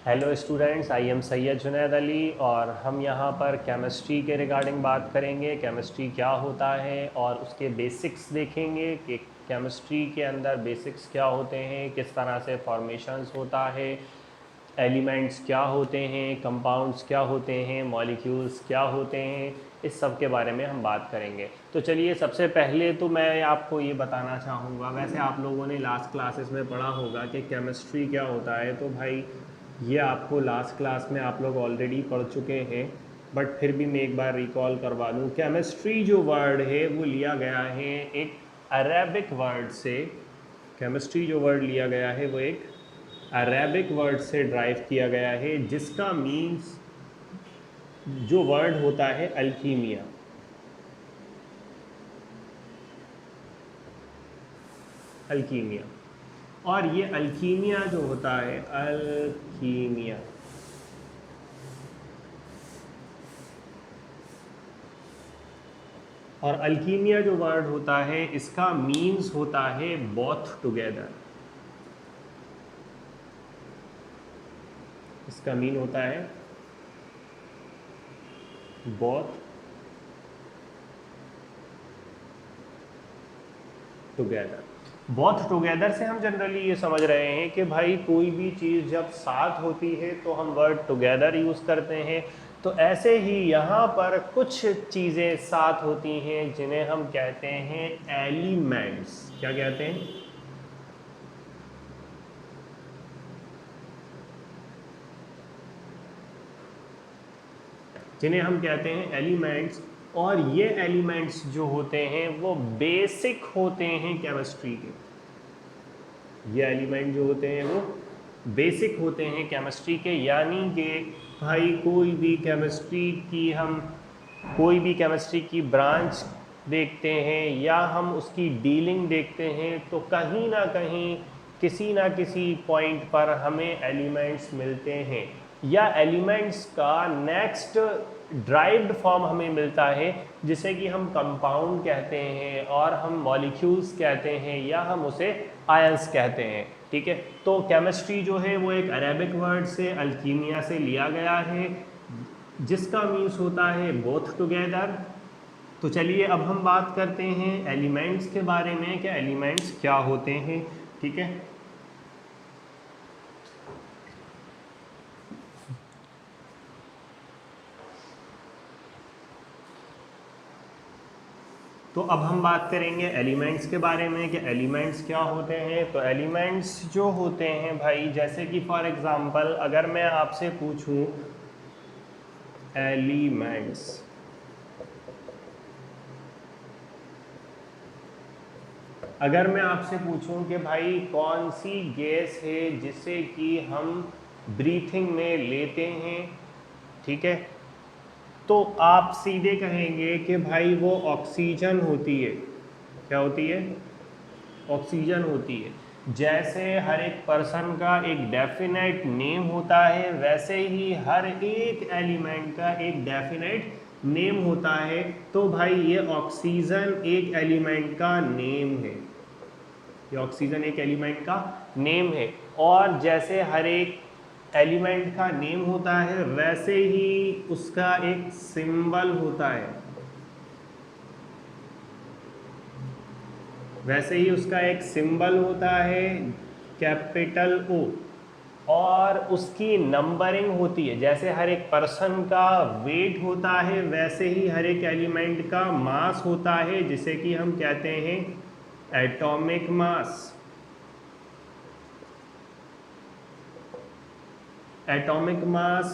Hello students, I am Syed Junaid Ali और हम यहाँ पर केमिस्ट्री के रिगार्डिंग बात करेंगे। केमिस्ट्री क्या होता है और उसके बेसिक्स देखेंगे कि केमिस्ट्री के अंदर बेसिक्स क्या होते हैं, किस तरह से फॉर्मेशंस होता है, एलिमेंट्स क्या होते हैं, कंपाउंड्स क्या होते हैं, मॉलिक्यूल्स क्या होते हैं, इस सब के बारे में हम बात करेंगे। तो चलिए, सबसे पहले तो मैं आपको ये बताना चाहूँगा, वैसे आप लोगों ने लास्ट क्लासेस में पढ़ा होगा कि केमिस्ट्री क्या होता है। तो भाई ये आपको लास्ट क्लास में आप लोग ऑलरेडी पढ़ चुके हैं, बट फिर भी मैं एक बार रिकॉल करवा दूँ। केमिस्ट्री जो वर्ड है वो लिया गया है एक अरेबिक वर्ड से। केमिस्ट्री जो वर्ड लिया गया है वो एक अरेबिक वर्ड से ड्राइव किया गया है, जिसका मीन्स जो वर्ड होता है अल्कीमिया। अल्कीमिया। और ये अल्कीमिया जो होता है, अल्कीमिया, और अल्कीमिया जो वर्ड होता है इसका मीन्स होता है बोथ टुगेदर। इसका मीन होता है बोथ टुगेदर। बोथ टुगेदर से हम जनरली ये समझ रहे हैं कि भाई कोई भी चीज़ जब साथ होती है तो हम वर्ड टुगेदर यूज़ करते हैं। तो ऐसे ही यहाँ पर कुछ चीज़ें साथ होती हैं जिन्हें हम कहते हैं एलिमेंट्स। क्या कहते हैं? जिन्हें हम कहते हैं एलिमेंट्स। और ये एलिमेंट्स जो होते हैं वो बेसिक होते हैं केमिस्ट्री के। ये एलिमेंट जो होते हैं वो बेसिक होते हैं केमिस्ट्री के, यानी कि भाई कोई भी केमिस्ट्री की ब्रांच देखते हैं या हम उसकी डीलिंग देखते हैं तो कहीं ना कहीं किसी ना किसी पॉइंट पर हमें एलिमेंट्स मिलते हैं, या एलिमेंट्स का नेक्स्ट ड्राइव्ड फॉर्म हमें मिलता है जिसे कि हम कंपाउंड कहते हैं और हम मॉलिक्यूल्स कहते हैं या हम उसे आयंस कहते हैं। ठीक है, तो केमिस्ट्री जो है वो एक अरेबिक वर्ड से अल्कीमिया से लिया गया है, जिसका मीन्स होता है बोथ टुगेदर। तो चलिए अब हम बात करते हैं एलिमेंट्स के बारे में कि एलिमेंट्स क्या होते हैं। ठीक है, तो अब हम बात करेंगे एलिमेंट्स के बारे में कि एलिमेंट्स क्या होते हैं। तो एलिमेंट्स जो होते हैं भाई, जैसे कि फॉर एग्जांपल अगर मैं आपसे पूछूं एलिमेंट्स, अगर मैं आपसे पूछूं कि भाई कौन सी गैस है जिसे कि हम ब्रीथिंग में लेते हैं, ठीक है, तो आप सीधे कहेंगे कि भाई वो ऑक्सीजन होती है। क्या होती है? ऑक्सीजन होती है। जैसे हर एक पर्सन का एक डेफिनेट नेम होता है, वैसे ही हर एक एलिमेंट का एक डेफिनेट नेम होता है। तो भाई ये ऑक्सीजन एक एलिमेंट का नेम है। ये ऑक्सीजन एक एलिमेंट का नेम है। और जैसे हर एक एलिमेंट का नेम होता है वैसे ही उसका एक सिंबल होता है। वैसे ही उसका एक सिंबल होता है, कैपिटल ओ। और उसकी नंबरिंग होती है। जैसे हर एक पर्सन का वेट होता है वैसे ही हर एक एलिमेंट का मास होता है, जिसे कि हम कहते हैं एटॉमिक मास। Atomic mass.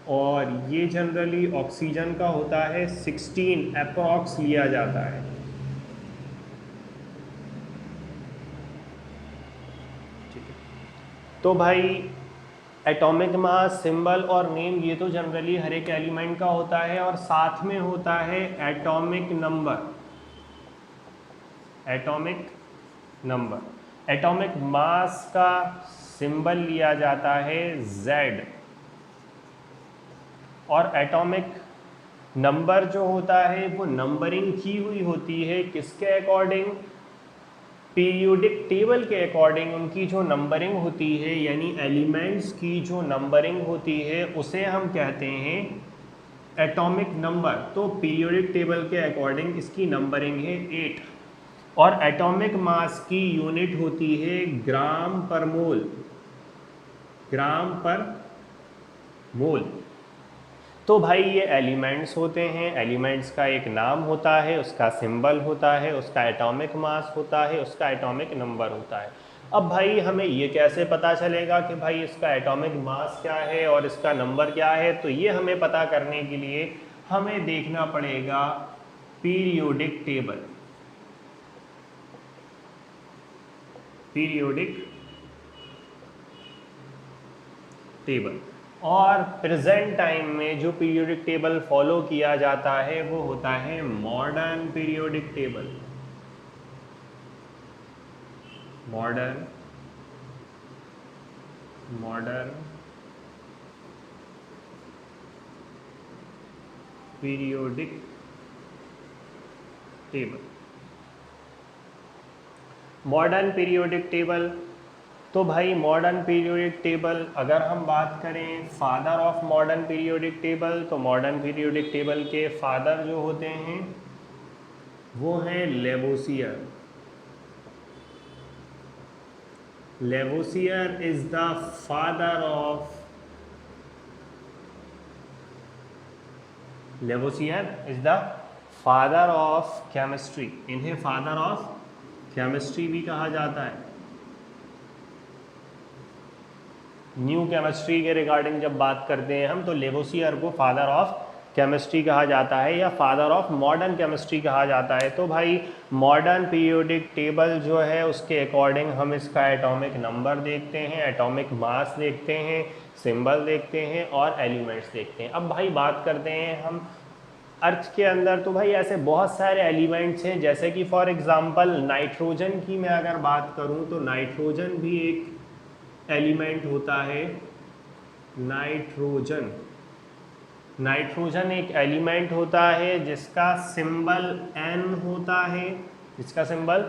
और ये जनरली ऑक्सीजन का होता है 16 अप्रॉक्स लिया जाता है। ठीक है, तो भाई एटॉमिक मास, सिंबल और नेम ये तो जनरली हर एक एलिमेंट का होता है, और साथ में होता है atomic number. Atomic number. Atomic mass का सिंबल लिया जाता है Z। और एटॉमिक नंबर जो होता है वो नंबरिंग की हुई होती है किसके अकॉर्डिंग? पीरियोडिक टेबल के अकॉर्डिंग उनकी जो नंबरिंग होती है, यानी एलिमेंट्स की जो नंबरिंग होती है, उसे हम कहते हैं एटॉमिक नंबर। तो पीरियोडिक टेबल के अकॉर्डिंग इसकी नंबरिंग है 8 और एटॉमिक मास की यूनिट होती है ग्राम पर मोल, ग्राम पर मोल। तो भाई ये एलिमेंट्स होते हैं, एलिमेंट्स का एक नाम होता है, उसका सिंबल होता है, उसका एटॉमिक मास होता है, उसका एटॉमिक नंबर होता है। अब भाई हमें ये कैसे पता चलेगा कि भाई इसका एटॉमिक मास क्या है और इसका नंबर क्या है? तो ये हमें पता करने के लिए हमें देखना पड़ेगा पीरियोडिक टेबल, पीरियोडिक टेबल। और प्रेजेंट टाइम में जो पीरियोडिक टेबल फॉलो किया जाता है वो होता है modern periodic table, modern periodic table, modern periodic table. तो भाई मॉडर्न पीरियोडिक टेबल अगर हम बात करें father of modern periodic table, तो मॉडर्न पीरियोडिक टेबल के फादर जो होते हैं वो हैं Lavoisier. Lavoisier is the father of, Lavoisier is the father of chemistry, इन्हें फादर ऑफ केमिस्ट्री भी कहा जाता है। न्यू केमिस्ट्री के रिगार्डिंग जब बात करते हैं हम, तो लेवोसियर को फादर ऑफ केमिस्ट्री कहा जाता है या फादर ऑफ मॉडर्न केमिस्ट्री कहा जाता है। तो भाई मॉडर्न पीरियोडिक टेबल जो है उसके अकॉर्डिंग हम इसका एटॉमिक नंबर देखते हैं, एटॉमिक मास देखते हैं, सिंबल देखते हैं और एलिमेंट्स देखते हैं। अब भाई बात करते हैं हम अर्थ के अंदर, तो भाई ऐसे बहुत सारे एलिमेंट्स हैं, जैसे कि फॉर एग्जांपल नाइट्रोजन की मैं अगर बात करूं तो नाइट्रोजन भी एक एलिमेंट होता है। नाइट्रोजन, नाइट्रोजन एक एलिमेंट होता है जिसका सिंबल N होता है, जिसका सिंबल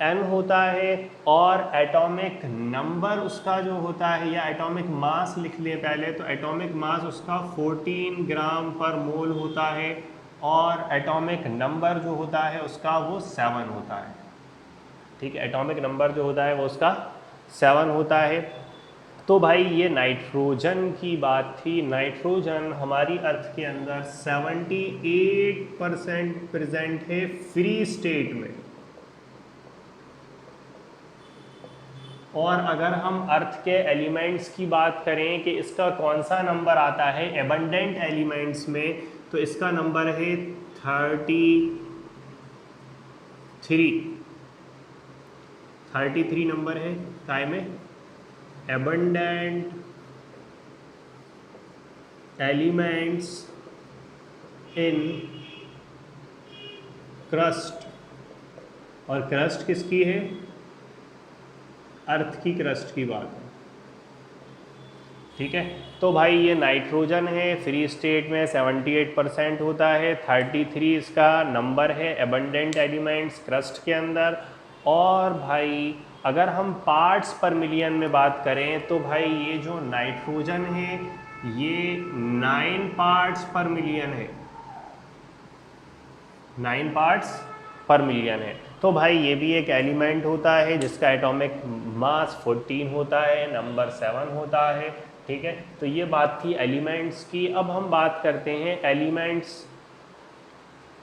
N होता है और एटॉमिक नंबर उसका जो होता है, या एटॉमिक मास लिख लें पहले, तो एटॉमिक मास उसका 14 ग्राम पर मोल होता है और एटॉमिक नंबर जो होता है उसका वो 7 होता है। ठीक है, एटॉमिक नंबर जो होता है वो उसका 7 होता है। तो भाई ये नाइट्रोजन की बात थी। नाइट्रोजन हमारी अर्थ के अंदर 78% प्रेजेंट है फ्री स्टेट में। और अगर हम अर्थ के एलिमेंट्स की बात करें कि इसका कौन सा नंबर आता है एबंडेंट एलिमेंट्स में, तो इसका नंबर है 33 नंबर है काय में एबंडेंट एलिमेंट्स इन क्रस्ट। और क्रस्ट किसकी है? अर्थ की क्रस्ट की बात है। ठीक है, तो भाई ये नाइट्रोजन है, फ्री स्टेट में 78% होता है, 33 इसका नंबर है एबंडेंट एलिमेंट्स क्रस्ट के अंदर। और भाई अगर हम पार्ट्स पर मिलियन में बात करें तो भाई ये जो नाइट्रोजन है ये 9 पार्ट्स पर मिलियन है, 9 पार्ट्स पर मिलियन है। तो भाई ये भी एक एलिमेंट होता है जिसका एटॉमिक मास 14 होता है, नंबर 7 होता है। ठीक है, तो ये बात थी एलिमेंट्स की। अब हम बात करते हैं एलिमेंट्स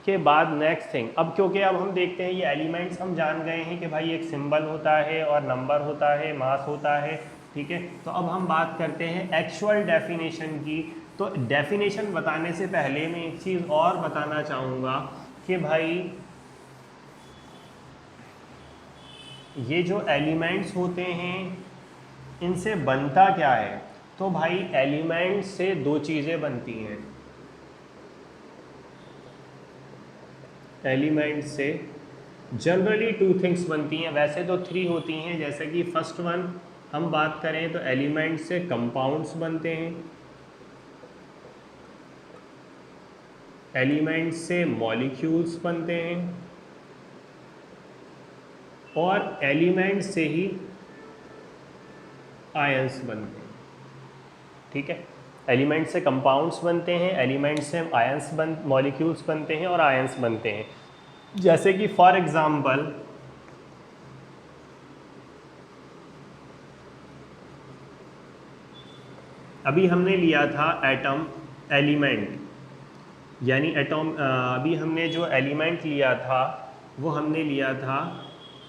के बाद नेक्स्ट थिंग। अब क्योंकि अब हम देखते हैं ये एलिमेंट्स हम जान गए हैं कि भाई एक सिंबल होता है और नंबर होता है, मास होता है। ठीक है, तो अब हम बात करते हैं एक्चुअल डेफिनेशन की। तो डेफिनेशन बताने से पहले मैं एक चीज़ और बताना चाहूँगा कि भाई ये जो एलिमेंट्स होते हैं इनसे बनता क्या है। तो भाई एलिमेंट्स से दो चीज़ें बनती हैं। एलिमेंट से जनरली 2 थिंग्स बनती हैं, वैसे तो 3 होती हैं। जैसे कि फर्स्ट वन हम बात करें तो एलिमेंट से कंपाउंड्स बनते हैं, एलिमेंट से मॉलिक्यूल्स बनते हैं और एलिमेंट से ही आयंस बनते हैं, ठीक है। एलिमेंट से कंपाउंड्स बनते हैं, एलिमेंट से आयंस मॉलिक्यूल्स बनते हैं और आयंस बनते हैं। जैसे कि फॉर एग्जांपल अभी हमने लिया था एटम एलिमेंट, यानी एटॉम अभी हमने जो एलिमेंट लिया था वो हमने लिया था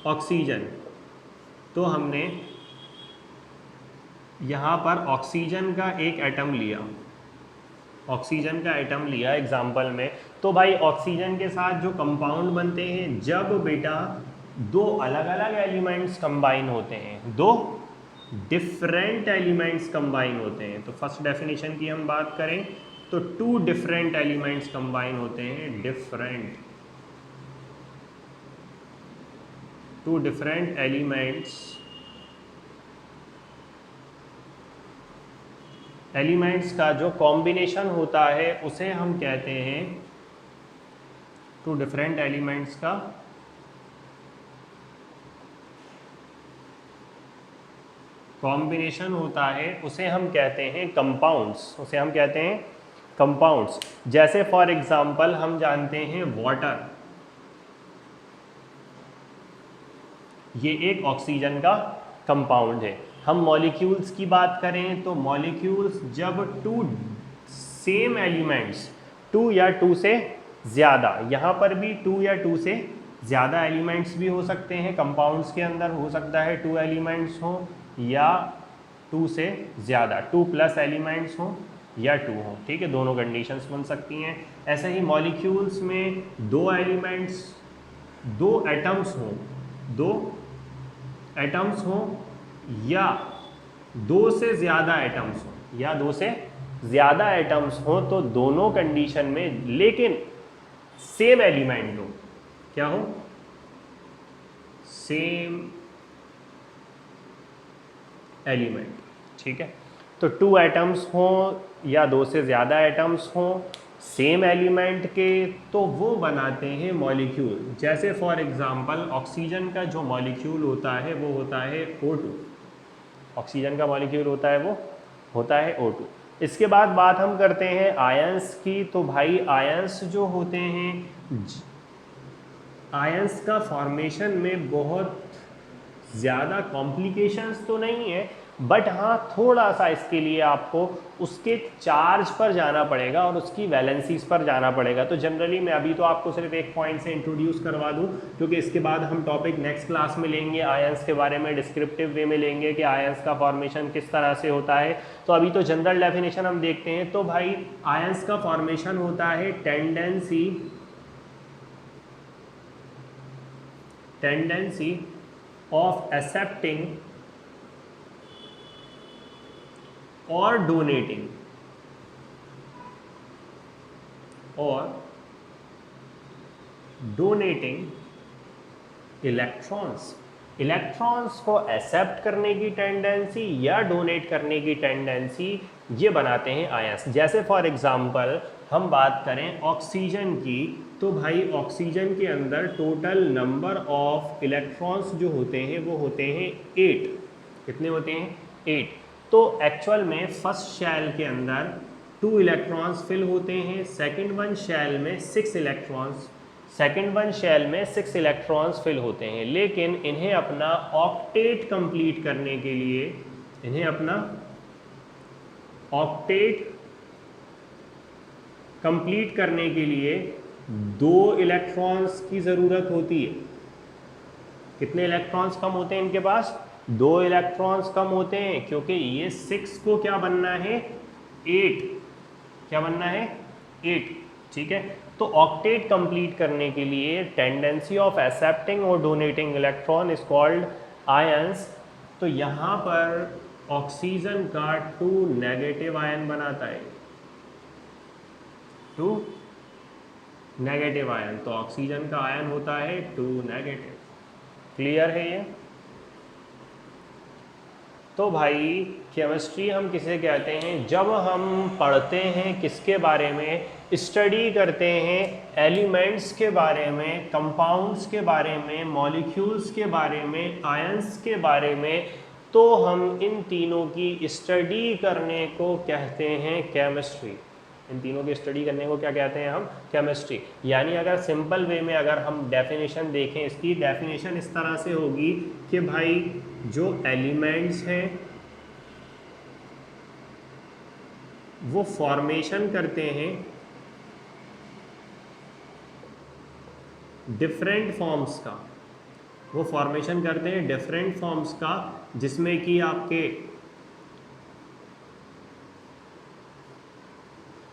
ऑक्सीजन। तो हमने यहाँ पर ऑक्सीजन का एक एटम लिया, ऑक्सीजन का एटम लिया एग्जाम्पल में। तो भाई ऑक्सीजन के साथ जो कंपाउंड बनते हैं, जब बेटा दो अलग अलग एलिमेंट्स कंबाइन होते हैं, दो डिफरेंट एलिमेंट्स कंबाइन होते हैं, तो फर्स्ट डेफिनेशन की हम बात करें तो टू डिफरेंट एलिमेंट्स कंबाइन होते हैं, डिफरेंट, टू डिफरेंट एलिमेंट्स का जो कॉम्बिनेशन होता है उसे हम कहते हैं, टू डिफरेंट एलिमेंट्स का कॉम्बिनेशन होता है उसे हम कहते हैं कंपाउंड्स, उसे हम कहते हैं कंपाउंड्स। जैसे फॉर एग्जांपल हम जानते हैं वाटर, ये एक ऑक्सीजन का कंपाउंड है। हम मॉलिक्यूल्स की बात करें तो मॉलिक्यूल्स जब टू सेम एलिमेंट्स, टू या टू से ज़्यादा, यहाँ पर भी टू या टू से ज़्यादा एलिमेंट्स भी हो सकते हैं कंपाउंड्स के अंदर, हो सकता है टू एलिमेंट्स हों या टू से ज़्यादा, टू प्लस एलिमेंट्स हों या टू हों, ठीक है, दोनों कंडीशंस बन सकती हैं। ऐसे ही मॉलिक्यूल्स में दो एलिमेंट्स, दो एटम्स हों, दो एटम्स हों या दो से ज़्यादा एटम्स हों, या दो से ज़्यादा एटम्स हों, तो दोनों कंडीशन में लेकिन सेम एलिमेंट हो, क्या हो, सेम एलिमेंट, ठीक है। तो टू एटम्स हों या दो से ज़्यादा एटम्स हों सेम एलिमेंट के, तो वो बनाते हैं मॉलिक्यूल। जैसे फॉर एग्जांपल ऑक्सीजन का जो मॉलिक्यूल होता है वो होता है O2, ऑक्सीजन का मॉलिक्यूल होता है वो होता है O2। इसके बाद बात हम करते हैं आयंस की। तो भाई आयंस जो होते हैं, आयंस का फॉर्मेशन में बहुत ज़्यादा कॉम्प्लिकेशंस तो नहीं है, बट हाँ थोड़ा सा इसके लिए आपको उसके चार्ज पर जाना पड़ेगा और उसकी वैलेंसीज पर जाना पड़ेगा। तो जनरली मैं अभी तो आपको सिर्फ एक पॉइंट से इंट्रोड्यूस करवा दूं, क्योंकि इसके बाद हम टॉपिक नेक्स्ट क्लास में लेंगे, आयंस के बारे में डिस्क्रिप्टिव वे में लेंगे कि आयंस का फॉर्मेशन किस तरह से होता है। तो अभी तो जनरल डेफिनेशन हम देखते हैं। तो भाई आयंस का फॉर्मेशन होता है tendency of accepting or donating electrons को एक्सेप्ट करने की टेंडेंसी या डोनेट करने की टेंडेंसी, ये बनाते हैं आयंस। जैसे फॉर एग्जांपल हम बात करें ऑक्सीजन की, तो भाई ऑक्सीजन के अंदर टोटल नंबर ऑफ इलेक्ट्रॉन्स जो होते हैं वो होते हैं 8। कितने होते हैं? 8। तो एक्चुअल में फर्स्ट शेल के अंदर 2 इलेक्ट्रॉन्स फिल होते हैं, सेकंड वन शेल में 6 इलेक्ट्रॉन्स फिल होते हैं। लेकिन इन्हें अपना ऑक्टेट कंप्लीट करने के लिए, इन्हें अपना ऑक्टेट कंप्लीट करने के लिए 2 इलेक्ट्रॉन्स की ज़रूरत होती है। कितने इलेक्ट्रॉन्स कम होते हैं इनके पास? 2 इलेक्ट्रॉन्स कम होते हैं, क्योंकि ये 6 को क्या बनना है? 8। क्या बनना है? 8, ठीक है। तो ऑक्टेट कंप्लीट करने के लिए टेंडेंसी ऑफ एक्सेप्टिंग और donating electron is called ions. तो यहाँ पर ऑक्सीजन का 2 नेगेटिव आयन बनाता है, 2 नेगेटिव आयन। तो ऑक्सीजन का आयन होता है 2 नेगेटिव। क्लियर है ये? तो भाई केमिस्ट्री हम किसे कहते हैं? जब हम पढ़ते हैं किसके बारे में, स्टडी करते हैं एलिमेंट्स के बारे में, कंपाउंड्स के बारे में, मॉलिक्यूल्स के बारे में, आयंस के बारे में, तो हम इन तीनों की स्टडी करने को कहते हैं केमिस्ट्री। इन तीनों की स्टडी करने को क्या कहते हैं हम? केमिस्ट्री। यानी अगर सिंपल वे में अगर हम डेफिनेशन देखें, इसकी डेफिनेशन इस तरह से होगी कि भाई जो एलिमेंट्स हैं वो फॉर्मेशन करते हैं डिफरेंट फॉर्म्स का, वो फॉर्मेशन करते हैं डिफरेंट फॉर्म्स का, जिसमें कि आपके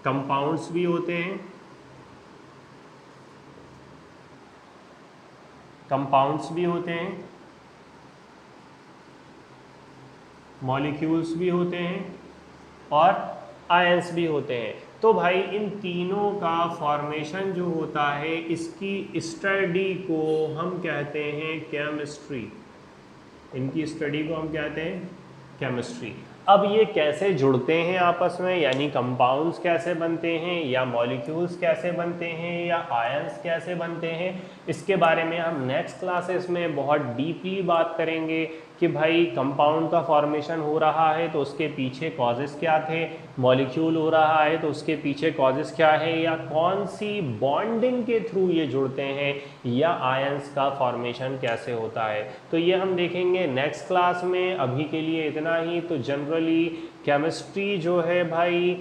कंपाउंड्स भी होते हैं, मॉलिक्यूल्स भी होते हैं और आयंस भी होते हैं। तो भाई इन तीनों का फॉर्मेशन जो होता है इसकी स्टडी को हम कहते हैं केमिस्ट्री। इनकी स्टडी को हम कहते हैं केमिस्ट्री। अब ये कैसे जुड़ते हैं आपस में, यानी कंपाउंड्स कैसे बनते हैं, या मॉलिक्यूल्स कैसे बनते हैं, या आयंस कैसे बनते हैं, इसके बारे में हम नेक्स्ट क्लासेस में बहुत डीपली बात करेंगे कि भाई कंपाउंड का फॉर्मेशन हो रहा है तो उसके पीछे कॉजेस क्या थे, मॉलिक्यूल हो रहा है तो उसके पीछे कॉजेस क्या है, या कौन सी बॉन्डिंग के थ्रू ये जुड़ते हैं, या आयंस का फॉर्मेशन कैसे होता है। तो ये हम देखेंगे नेक्स्ट क्लास में। अभी के लिए इतना ही। तो जनरली केमिस्ट्री जो है भाई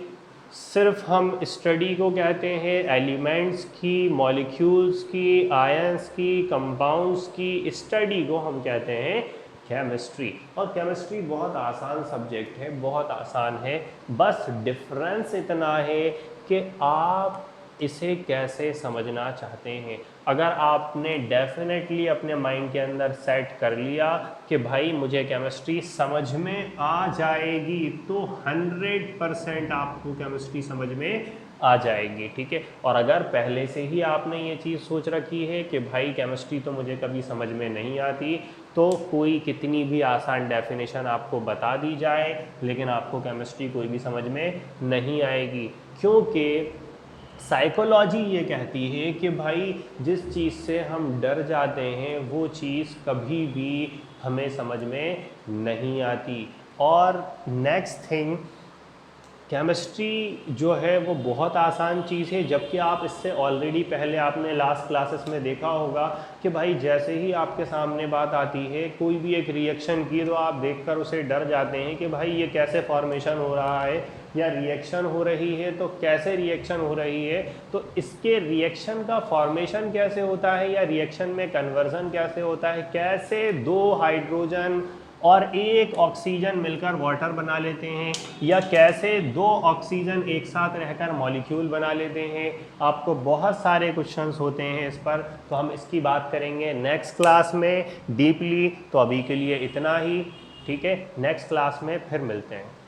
सिर्फ हम स्टडी को कहते हैं एलिमेंट्स की, मॉलिक्यूल्स की, आयंस की, कंपाउंड्स की स्टडी को हम कहते हैं केमिस्ट्री। और केमिस्ट्री बहुत आसान सब्जेक्ट है, बहुत आसान है। बस डिफरेंस इतना है कि आप इसे कैसे समझना चाहते हैं। अगर आपने डेफिनेटली अपने माइंड के अंदर सेट कर लिया कि भाई मुझे केमिस्ट्री समझ में आ जाएगी, तो 100% आपको केमिस्ट्री समझ में आ जाएगी, ठीक है। और अगर पहले से ही आपने ये चीज़ सोच रखी है कि भाई केमिस्ट्री तो मुझे कभी समझ में नहीं आती, तो कोई कितनी भी आसान डेफिनेशन आपको बता दी जाए लेकिन आपको केमिस्ट्री कोई भी समझ में नहीं आएगी, क्योंकि साइकोलॉजी ये कहती है कि भाई जिस चीज़ से हम डर जाते हैं वो चीज़ कभी भी हमें समझ में नहीं आती। और नेक्स्ट थिंग, केमिस्ट्री जो है वो बहुत आसान चीज़ है, जबकि आप इससे ऑलरेडी पहले आपने लास्ट क्लासेस में देखा होगा कि भाई जैसे ही आपके सामने बात आती है कोई भी एक रिएक्शन की, तो आप देखकर उसे डर जाते हैं कि भाई ये कैसे फॉर्मेशन हो रहा है, या रिएक्शन हो रही है तो कैसे रिएक्शन हो रही है, तो इसके रिएक्शन का फॉर्मेशन कैसे होता है, या रिएक्शन में कन्वर्जन कैसे होता है, कैसे 2 हाइड्रोजन और 1 ऑक्सीजन मिलकर वाटर बना लेते हैं, या कैसे 2 ऑक्सीजन एक साथ रहकर मॉलिक्यूल बना लेते हैं। आपको बहुत सारे क्वेश्चंस होते हैं इस पर, तो हम इसकी बात करेंगे नेक्स्ट क्लास में डीपली। तो अभी के लिए इतना ही, ठीक है। नेक्स्ट क्लास में फिर मिलते हैं।